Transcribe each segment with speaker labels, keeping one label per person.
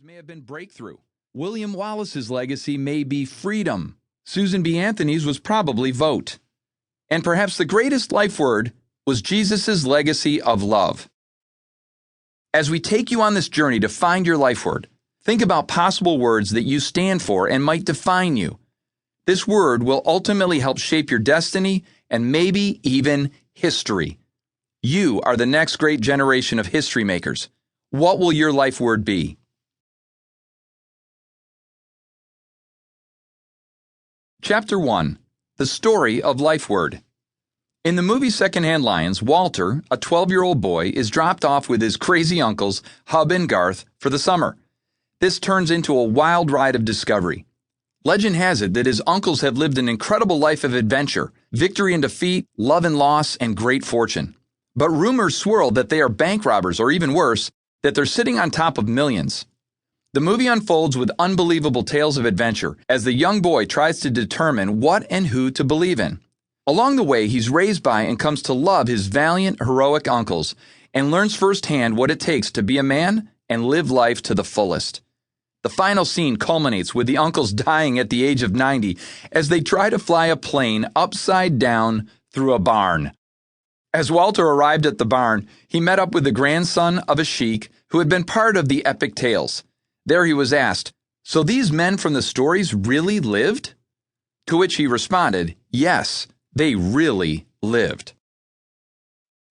Speaker 1: may have been breakthrough. William Wallace's legacy may be freedom. Susan B. Anthony's was probably vote. And perhaps the greatest life word was Jesus' legacy of love. As we take you on this journey to find your life word, think about possible words that you stand for and might define you. This word will ultimately help shape your destiny and maybe even history. You are the next great generation of history makers. What will your life word be? Chapter 1. The Story of Life Word. In the movie Secondhand Lions, Walter, a 12-year-old boy, is dropped off with his crazy uncles, Hub and Garth, for the summer. This turns into a wild ride of discovery. Legend has it that his uncles have lived an incredible life of adventure, victory and defeat, love and loss, and great fortune. But rumors swirl that they are bank robbers, or even worse, that they're sitting on top of millions. The movie unfolds with unbelievable tales of adventure as the young boy tries to determine what and who to believe in. Along the way, he's raised by and comes to love his valiant, heroic uncles and learns firsthand what it takes to be a man and live life to the fullest. The final scene culminates with the uncles dying at the age of 90 as they try to fly a plane upside down through a barn. As Walter arrived at the barn, he met up with the grandson of a sheik who had been part of the epic tales. There he was asked, "So these men from the stories really lived?" To which he responded, "Yes, they really lived."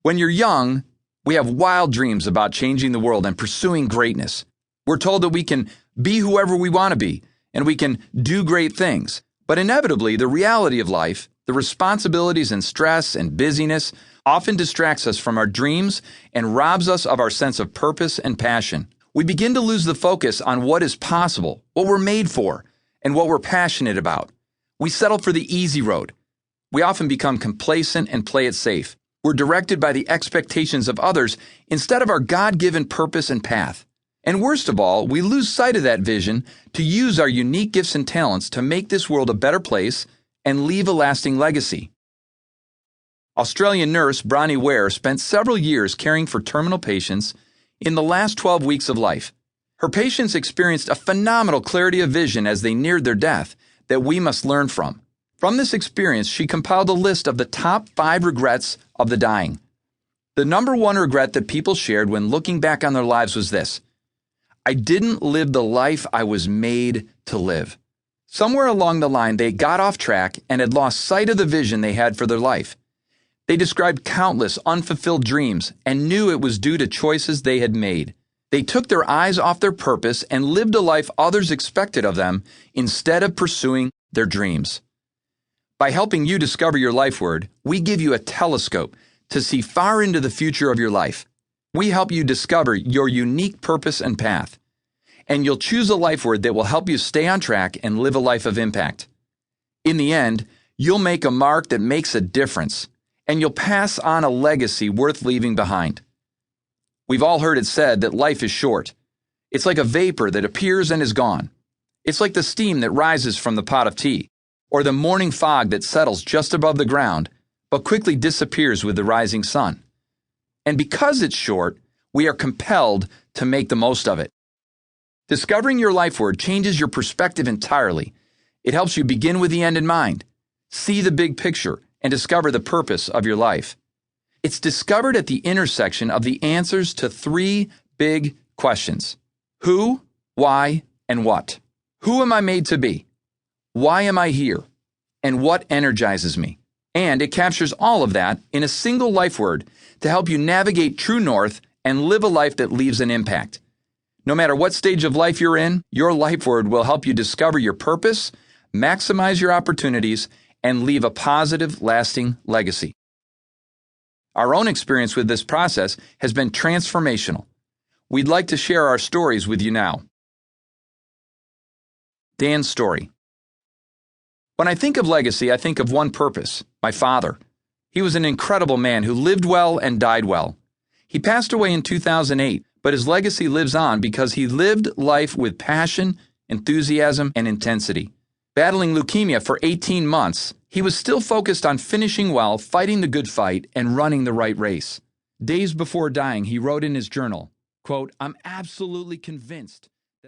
Speaker 1: When you're young, we have wild dreams about changing the world and pursuing greatness. We're told that we can be whoever we want to be, and we can do great things. But inevitably, the reality of life, the responsibilities and stress and busyness, often distracts us from our dreams and robs us of our sense of purpose and passion. We begin to lose the focus on what is possible, what we're made for, and what we're passionate about. We settle for the easy road. We often become complacent and play it safe. We're directed by the expectations of others instead of our God-given purpose and path. And worst of all, we lose sight of that vision to use our unique gifts and talents to make this world a better place and leave a lasting legacy. Australian nurse Bronnie Ware spent several years caring for terminal patients in the last 12 weeks of life. Her patients experienced a phenomenal clarity of vision as they neared their death that we must learn from. From this experience, she compiled a list of the top 5 regrets of the dying. The number one regret that people shared when looking back on their lives was this: "I didn't live the life I was made to live." Somewhere along the line, they got off track and had lost sight of the vision they had for their life. They described countless unfulfilled dreams and knew it was due to choices they had made. They took their eyes off their purpose and lived a life others expected of them instead of pursuing their dreams. By helping you discover your life word, we give you a telescope to see far into the future of your life. We help you discover your unique purpose and path. And you'll choose a life word that will help you stay on track and live a life of impact. In the end, you'll make a mark that makes a difference, and you'll pass on a legacy worth leaving behind. We've all heard it said that life is short. It's like a vapor that appears and is gone. It's like the steam that rises from the pot of tea, or the morning fog that settles just above the ground, but quickly disappears with the rising sun. And because it's short, we are compelled to make the most of it. Discovering your life word changes your perspective entirely. It helps you begin with the end in mind, see the big picture, and discover the purpose of your life. It's discovered at the intersection of the answers to 3 big questions: who, why, and what. Who am I made to be? Why am I here? And what energizes me? And it captures all of that in a single life word to help you navigate true north and live a life that leaves an impact. No matter what stage of life you're in, your life word will help you discover your purpose, maximize your opportunities, and leave a positive, lasting legacy. Our own experience with this process has been transformational. We'd like to share our stories with you now. Dan's story. When I think of legacy, I think of one purpose: my father. He was an incredible man who lived well and died well. He passed away in 2008, but his legacy lives on because he lived life with passion, enthusiasm, and intensity. Battling leukemia for 18 months, he was still focused on finishing well, fighting the good fight, and running the right race. Days before dying, he wrote in his journal, quote, "I'm absolutely convinced